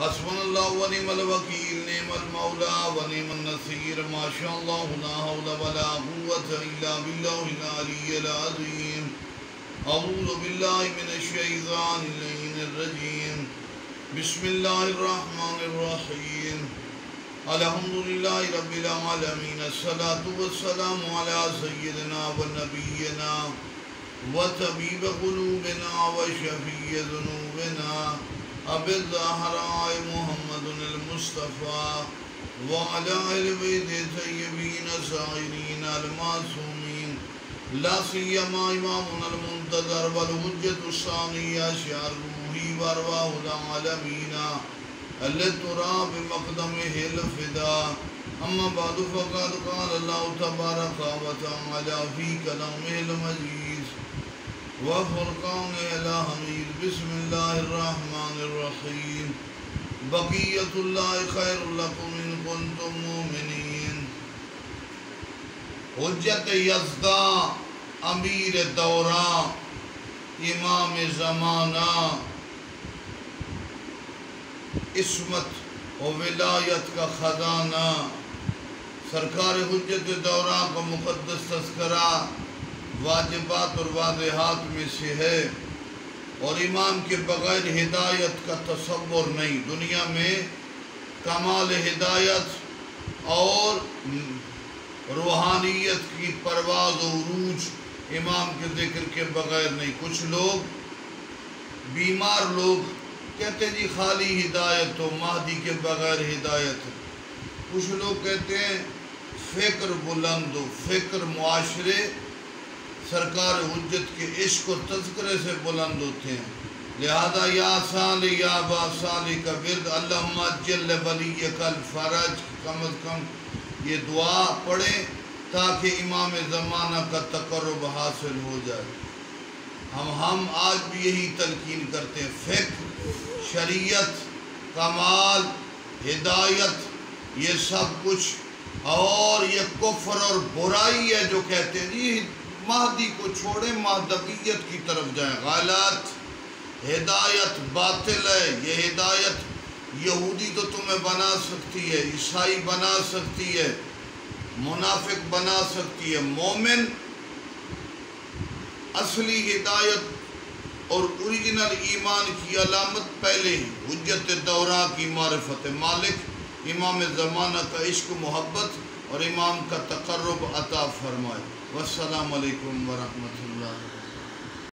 حسبنا اللہ ونعم الوکیل نعم المولا ونعم النصیر ما شاء اللہ لا حول ولا قوة الا باللہ العلی العظیم اعوذ باللہ من الشیطان اللعین الرجیم بسم اللہ الرحمن الرحیم الحمدللہ رب العالمین الصلاة والسلام علی سیدنا و نبینا و طبیب قلوبنا و شفیع ذنوبنا ابی الزہراء محمد المصطفیٰ وعلی اہل بیت طیبین الطاہرین المعصومین لا سیما امامنا المنتظر والحجۃ الثانیہ شعر روحی وارواح العالمین الذی ترى بمقدمہ الفدا اما بعد فقد قال اللہ تبارک و تعالی فی کلامہ المجید وفرقان الحمید بسم اللہ الرحمن الرحیم بقیت اللہ خیر لکم ان کنتم مومنین حجت یزداں امیر دورہ امام زمانہ عصمت و ولایت کا خزانہ سرکار حجت دورہ کا مقدس تذکرہ واجبات اور واضحات میں سے ہے اور امام کے بغیر ہدایت کا تصور نہیں۔ دنیا میں کمال ہدایت اور روحانیت کی پرواز و عروج امام کے ذکر کے بغیر نہیں۔ کچھ لوگ بیمار لوگ کہتے ہیں جی خالی ہدایت ہو، مہدی کے بغیر ہدایت ہے۔ کچھ لوگ کہتے ہیں فکر بلند ہو، فکر معاشرے سرکار حجت کے عشق و تذکرے سے بلند ہوتے ہیں۔ لہذا یا صالح یا با صالح کا ورد اللہم اجل ولیک الفرج، کم از کم یہ دعا پڑھیں تاکہ امام زمانہ کا تقرب حاصل ہو جائے۔ ہم آج بھی یہی تلقین کرتے ہیں، فقہ، شریعت، کمال، ہدایت، یہ سب کچھ، اور یہ کفر اور برائی ہے جو کہتے ہیں جی مہدی کو چھوڑیں مہدویت کی طرف جائیں، غلط۔ ہدایت باطل ہے۔ یہ ہدایت یہودی تو تمہیں بنا سکتی ہے، عیسائی بنا سکتی ہے، منافق بنا سکتی ہے۔ مومن اصلی ہدایت اور اوریجنل ایمان کی علامت پہلے ہی حجت دورہ کی معرفت مالک، امام زمانہ کا عشق و محبت اور امام کا تقرب عطا فرمائے۔ والسلام علیکم ورحمۃ اللہ۔